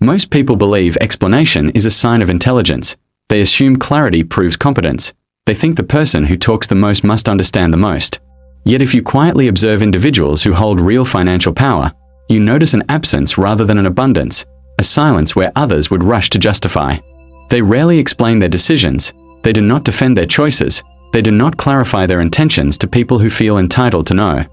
Most people believe explanation is a sign of intelligence. They assume clarity proves competence. They think the person who talks the most must understand the most. Yet if you quietly observe individuals who hold real financial power, you notice an absence rather than an abundance, a silence where others would rush to justify. They rarely explain their decisions. They do not defend their choices. They do not clarify their intentions to people who feel entitled to know.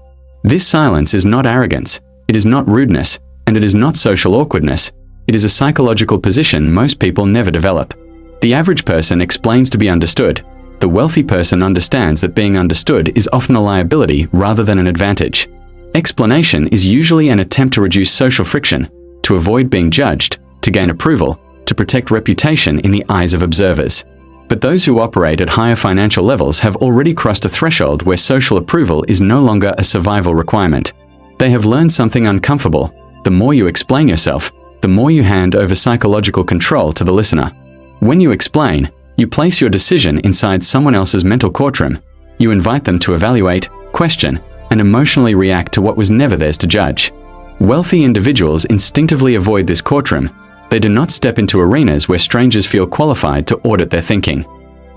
This silence is not arrogance. It is not rudeness, and it is not social awkwardness. It is a psychological position most people never develop. The average person explains to be understood. The wealthy person understands that being understood is often a liability rather than an advantage. Explanation is usually an attempt to reduce social friction, to avoid being judged, to gain approval, to protect reputation in the eyes of observers. But those who operate at higher financial levels have already crossed a threshold where social approval is no longer a survival requirement. They have learned something uncomfortable. The more you explain yourself, the more you hand over psychological control to the listener. When you explain, you place your decision inside someone else's mental courtroom. You invite them to evaluate, question, and emotionally react to what was never theirs to judge. Wealthy individuals instinctively avoid this courtroom. They do not step into arenas where strangers feel qualified to audit their thinking.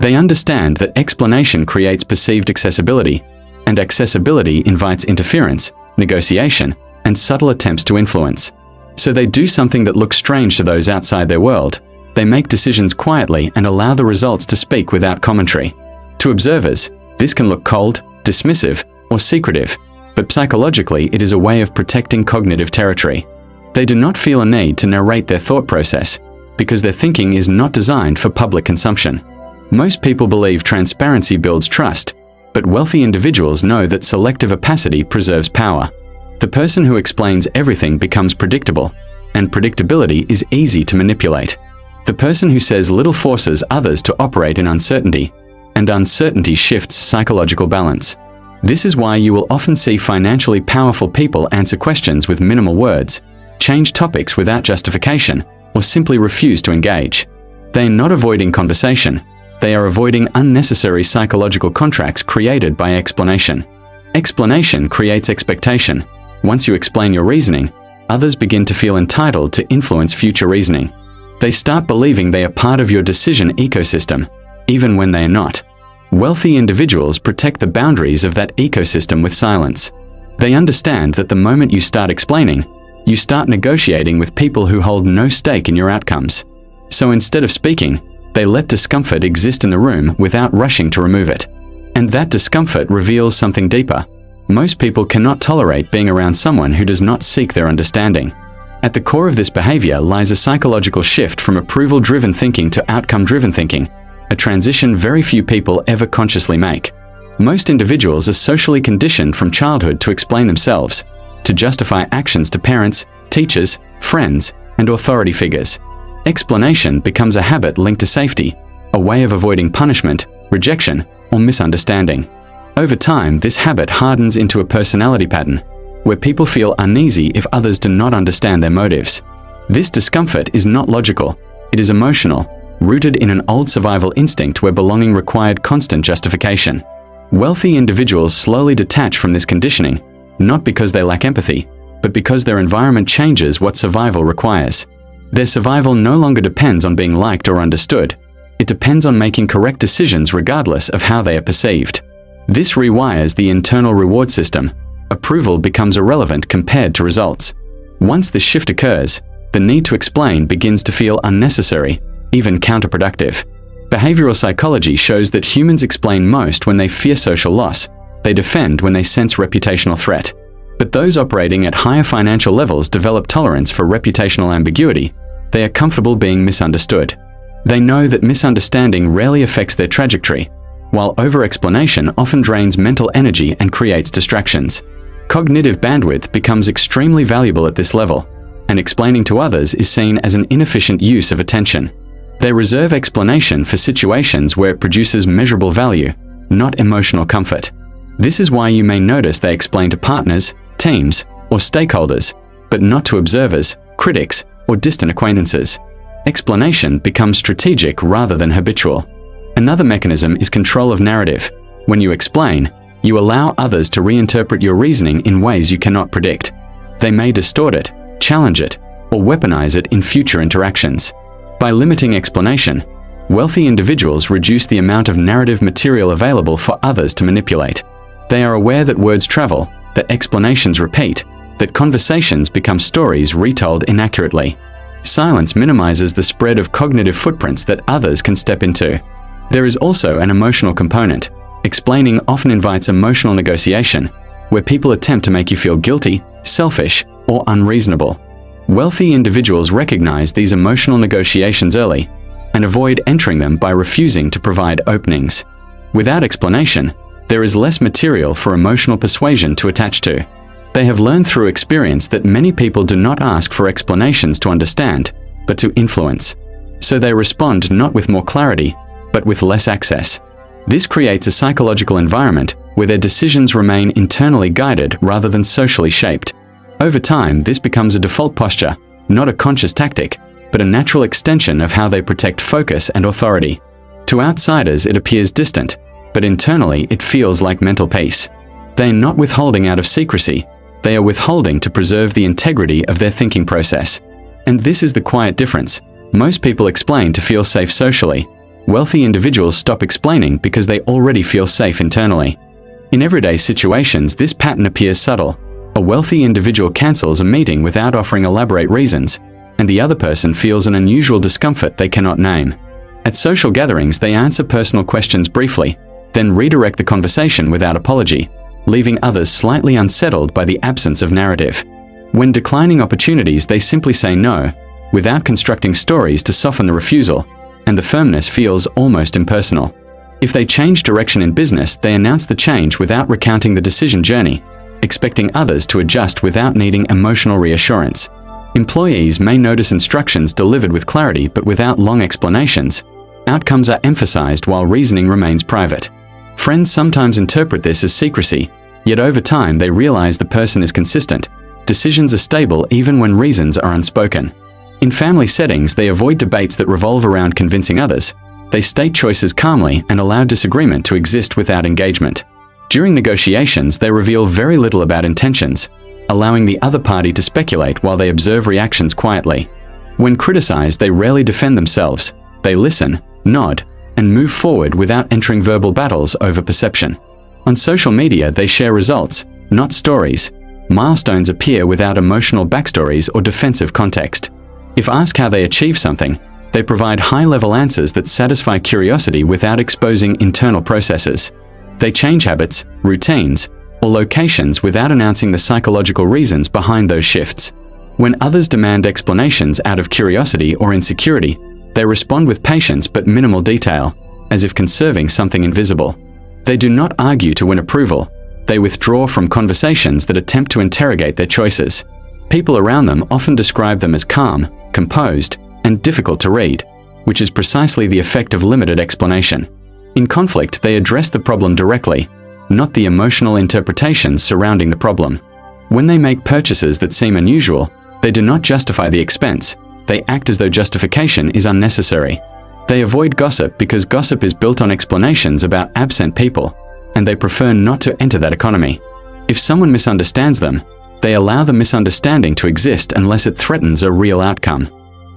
They understand that explanation creates perceived accessibility, and accessibility invites interference, negotiation, and subtle attempts to influence. So they do something that looks strange to those outside their world. They make decisions quietly and allow the results to speak without commentary. To observers, this can look cold, dismissive, or secretive, but psychologically it is a way of protecting cognitive territory. They do not feel a need to narrate their thought process, because their thinking is not designed for public consumption. Most people believe transparency builds trust, but wealthy individuals know that selective opacity preserves power. The person who explains everything becomes predictable, and predictability is easy to manipulate. The person who says little forces others to operate in uncertainty, and uncertainty shifts psychological balance. This is why you will often see financially powerful people answer questions with minimal words, change topics without justification, or simply refuse to engage. They are not avoiding conversation. They are avoiding unnecessary psychological contracts created by explanation. Explanation creates expectation. Once you explain your reasoning, others begin to feel entitled to influence future reasoning. They start believing they are part of your decision ecosystem, even when they are not. Wealthy individuals protect the boundaries of that ecosystem with silence. They understand that the moment you start explaining, you start negotiating with people who hold no stake in your outcomes. So instead of speaking, they let discomfort exist in the room without rushing to remove it. And that discomfort reveals something deeper. Most people cannot tolerate being around someone who does not seek their understanding. At the core of this behavior lies a psychological shift from approval-driven thinking to outcome-driven thinking, a transition very few people ever consciously make. Most individuals are socially conditioned from childhood to explain themselves, to justify actions to parents, teachers, friends, and authority figures. Explanation becomes a habit linked to safety, a way of avoiding punishment, rejection, or misunderstanding. Over time, this habit hardens into a personality pattern, where people feel uneasy if others do not understand their motives. This discomfort is not logical, it is emotional, rooted in an old survival instinct where belonging required constant justification. Wealthy individuals slowly detach from this conditioning, not because they lack empathy, but because their environment changes what survival requires. Their survival no longer depends on being liked or understood. It depends on making correct decisions regardless of how they are perceived. This rewires the internal reward system. Approval becomes irrelevant compared to results. Once this shift occurs, the need to explain begins to feel unnecessary, even counterproductive. Behavioral psychology shows that humans explain most when they fear social loss. They defend when they sense reputational threat. But those operating at higher financial levels develop tolerance for reputational ambiguity. They are comfortable being misunderstood. They know that misunderstanding rarely affects their trajectory, while over-explanation often drains mental energy and creates distractions. Cognitive bandwidth becomes extremely valuable at this level, and explaining to others is seen as an inefficient use of attention. They reserve explanation for situations where it produces measurable value, not emotional comfort. This is why you may notice they explain to partners, teams, or stakeholders, but not to observers, critics, or distant acquaintances. Explanation becomes strategic rather than habitual. Another mechanism is control of narrative. When you explain, you allow others to reinterpret your reasoning in ways you cannot predict. They may distort it, challenge it, or weaponize it in future interactions. By limiting explanation, wealthy individuals reduce the amount of narrative material available for others to manipulate. They are aware that words travel, that explanations repeat, that conversations become stories retold inaccurately. Silence minimizes the spread of cognitive footprints that others can step into. There is also an emotional component. Explaining often invites emotional negotiation, where people attempt to make you feel guilty, selfish, or unreasonable. Wealthy individuals recognize these emotional negotiations early and avoid entering them by refusing to provide openings. Without explanation, there is less material for emotional persuasion to attach to. They have learned through experience that many people do not ask for explanations to understand, but to influence. So they respond not with more clarity, but with less access. This creates a psychological environment where their decisions remain internally guided rather than socially shaped. Over time, this becomes a default posture, not a conscious tactic, but a natural extension of how they protect focus and authority. To outsiders, it appears distant, but internally it feels like mental peace. They are not withholding out of secrecy, they are withholding to preserve the integrity of their thinking process. And this is the quiet difference. Most people explain to feel safe socially. Wealthy individuals stop explaining because they already feel safe internally. In everyday situations, this pattern appears subtle. A wealthy individual cancels a meeting without offering elaborate reasons, and the other person feels an unusual discomfort they cannot name. At social gatherings, they answer personal questions briefly, then redirect the conversation without apology, leaving others slightly unsettled by the absence of narrative. When declining opportunities, they simply say no, without constructing stories to soften the refusal, and the firmness feels almost impersonal. If they change direction in business, they announce the change without recounting the decision journey, expecting others to adjust without needing emotional reassurance. Employees may notice instructions delivered with clarity but without long explanations. Outcomes are emphasized while reasoning remains private. Friends sometimes interpret this as secrecy, yet over time they realize the person is consistent. Decisions are stable even when reasons are unspoken. In family settings, they avoid debates that revolve around convincing others. They state choices calmly and allow disagreement to exist without engagement. During negotiations, they reveal very little about intentions, allowing the other party to speculate while they observe reactions quietly. When criticized, they rarely defend themselves. They listen, nod, and move forward without entering verbal battles over perception. On social media, they share results, not stories. Milestones appear without emotional backstories or defensive context. If asked how they achieve something, they provide high-level answers that satisfy curiosity without exposing internal processes. They change habits, routines, or locations without announcing the psychological reasons behind those shifts. When others demand explanations out of curiosity or insecurity, they respond with patience but minimal detail, as if conserving something invisible. They do not argue to win approval. They withdraw from conversations that attempt to interrogate their choices. People around them often describe them as calm, composed, and difficult to read, which is precisely the effect of limited explanation. In conflict, they address the problem directly, not the emotional interpretations surrounding the problem. When they make purchases that seem unusual, they do not justify the expense. They act as though justification is unnecessary. They avoid gossip because gossip is built on explanations about absent people, and they prefer not to enter that economy. If someone misunderstands them, they allow the misunderstanding to exist unless it threatens a real outcome.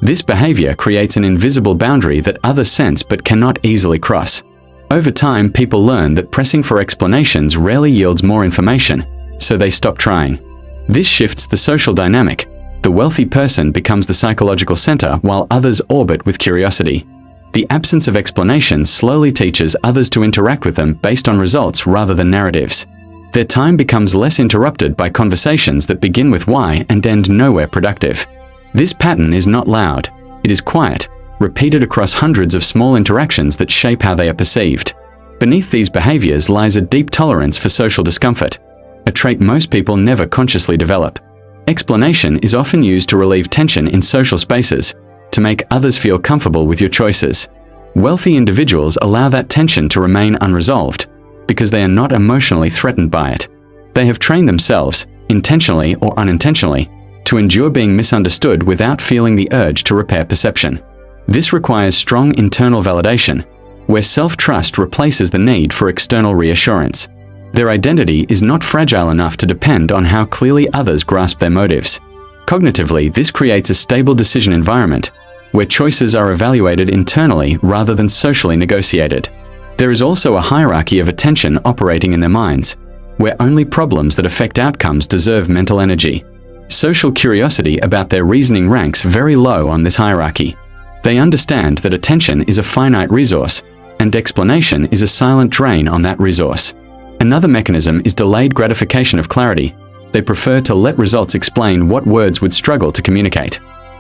This behavior creates an invisible boundary that others sense but cannot easily cross. Over time, people learn that pressing for explanations rarely yields more information, so they stop trying. This shifts the social dynamic. The wealthy person becomes the psychological center while others orbit with curiosity. The absence of explanations slowly teaches others to interact with them based on results rather than narratives. Their time becomes less interrupted by conversations that begin with why and end nowhere productive. This pattern is not loud. It is quiet, repeated across hundreds of small interactions that shape how they are perceived. Beneath these behaviors lies a deep tolerance for social discomfort, a trait most people never consciously develop. Explanation is often used to relieve tension in social spaces, to make others feel comfortable with your choices. Wealthy individuals allow that tension to remain unresolved, because they are not emotionally threatened by it. They have trained themselves, intentionally or unintentionally, to endure being misunderstood without feeling the urge to repair perception. This requires strong internal validation, where self-trust replaces the need for external reassurance. Their identity is not fragile enough to depend on how clearly others grasp their motives. Cognitively, this creates a stable decision environment, where choices are evaluated internally rather than socially negotiated. There is also a hierarchy of attention operating in their minds, where only problems that affect outcomes deserve mental energy. Social curiosity about their reasoning ranks very low on this hierarchy. They understand that attention is a finite resource, and explanation is a silent drain on that resource. Another mechanism is delayed gratification of clarity. They prefer to let results explain what words would struggle to communicate.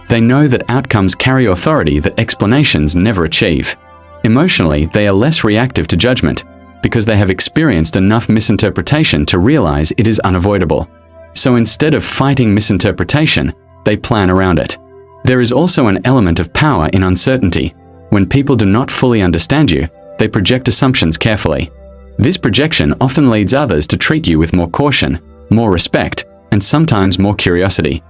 They know that outcomes carry authority that explanations never achieve. Emotionally, they are less reactive to judgment, because they have experienced enough misinterpretation to realize it is unavoidable. So instead of fighting misinterpretation, they plan around it. There is also an element of power in uncertainty. When people do not fully understand you, they project assumptions carefully. This projection often leads others to treat you with more caution, more respect, and sometimes more curiosity.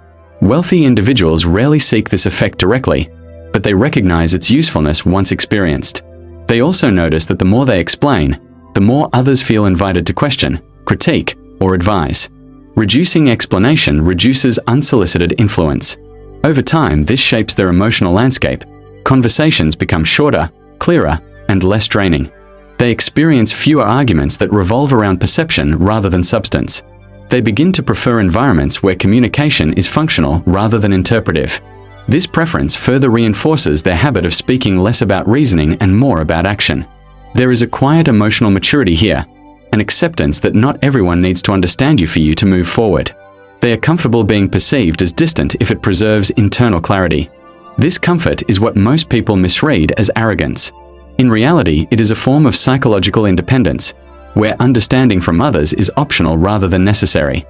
Wealthy individuals rarely seek this effect directly, but they recognize its usefulness once experienced. They also notice that the more they explain, the more others feel invited to question, critique, or advise. Reducing explanation reduces unsolicited influence. Over time, this shapes their emotional landscape. Conversations become shorter, clearer, and less draining. They experience fewer arguments that revolve around perception rather than substance. They begin to prefer environments where communication is functional rather than interpretive. This preference further reinforces their habit of speaking less about reasoning and more about action. There is a quiet emotional maturity here, an acceptance that not everyone needs to understand you for you to move forward. They are comfortable being perceived as distant if it preserves internal clarity. This comfort is what most people misread as arrogance. In reality, it is a form of psychological independence, where understanding from others is optional rather than necessary.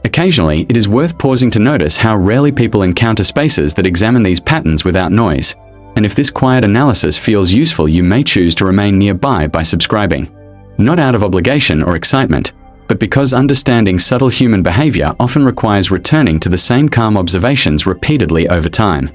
Occasionally, it is worth pausing to notice how rarely people encounter spaces that examine these patterns without noise. And if this quiet analysis feels useful, you may choose to remain nearby by subscribing. Not out of obligation or excitement, but because understanding subtle human behavior often requires returning to the same calm observations repeatedly over time.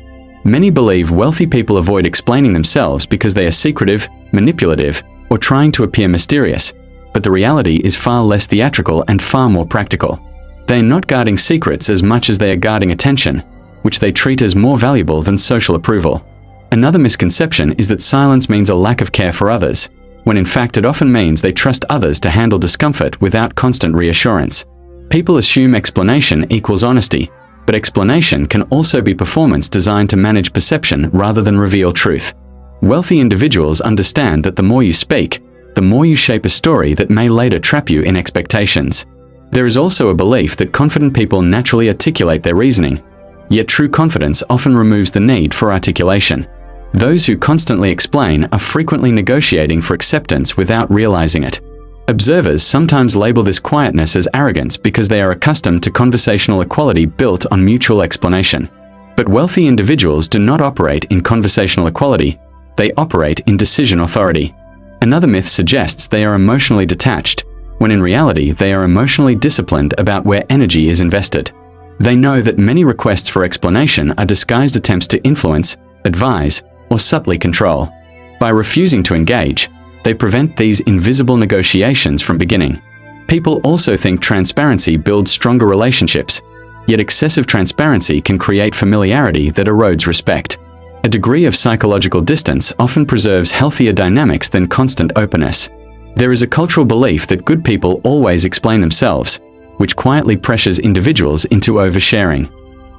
Many believe wealthy people avoid explaining themselves because they are secretive, manipulative, or trying to appear mysterious, but the reality is far less theatrical and far more practical. They are not guarding secrets as much as they are guarding attention, which they treat as more valuable than social approval. Another misconception is that silence means a lack of care for others, when in fact it often means they trust others to handle discomfort without constant reassurance. People assume explanation equals honesty, but explanation can also be performance designed to manage perception rather than reveal truth. Wealthy individuals understand that the more you speak, the more you shape a story that may later trap you in expectations. There is also a belief that confident people naturally articulate their reasoning, yet true confidence often removes the need for articulation. Those who constantly explain are frequently negotiating for acceptance without realizing it. Observers sometimes label this quietness as arrogance because they are accustomed to conversational equality built on mutual explanation. But wealthy individuals do not operate in conversational equality, they operate in decision authority. Another myth suggests they are emotionally detached, when in reality they are emotionally disciplined about where energy is invested. They know that many requests for explanation are disguised attempts to influence, advise, or subtly control. By refusing to engage, they prevent these invisible negotiations from beginning. People also think transparency builds stronger relationships, yet excessive transparency can create familiarity that erodes respect. A degree of psychological distance often preserves healthier dynamics than constant openness. There is a cultural belief that good people always explain themselves, which quietly pressures individuals into oversharing.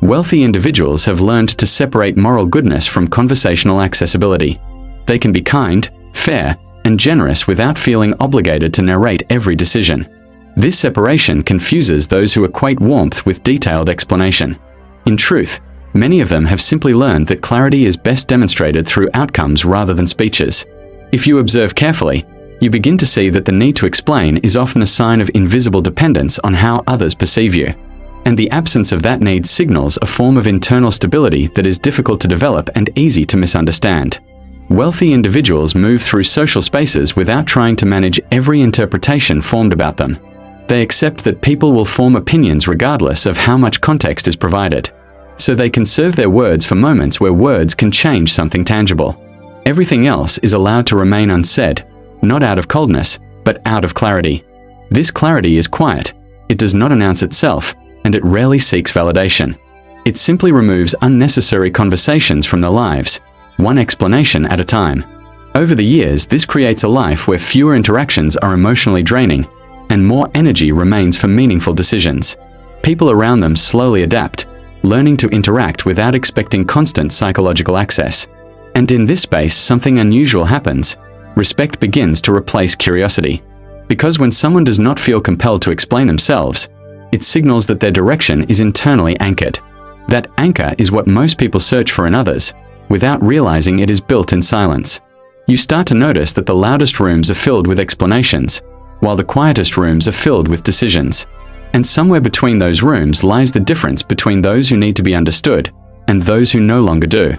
Wealthy individuals have learned to separate moral goodness from conversational accessibility. They can be kind, fair, and generous without feeling obligated to narrate every decision. This separation confuses those who equate warmth with detailed explanation. In truth, many of them have simply learned that clarity is best demonstrated through outcomes rather than speeches. If you observe carefully, you begin to see that the need to explain is often a sign of invisible dependence on how others perceive you. And the absence of that need signals a form of internal stability that is difficult to develop and easy to misunderstand. Wealthy individuals move through social spaces without trying to manage every interpretation formed about them. They accept that people will form opinions regardless of how much context is provided. So they conserve their words for moments where words can change something tangible. Everything else is allowed to remain unsaid, not out of coldness, but out of clarity. This clarity is quiet, it does not announce itself, and it rarely seeks validation. It simply removes unnecessary conversations from their lives, one explanation at a time. Over the years, this creates a life where fewer interactions are emotionally draining, and more energy remains for meaningful decisions. People around them slowly adapt, learning to interact without expecting constant psychological access. And in this space, something unusual happens. Respect begins to replace curiosity. Because when someone does not feel compelled to explain themselves, it signals that their direction is internally anchored. That anchor is what most people search for in others, without realizing it is built in silence. You start to notice that the loudest rooms are filled with explanations, while the quietest rooms are filled with decisions. And somewhere between those rooms lies the difference between those who need to be understood and those who no longer do.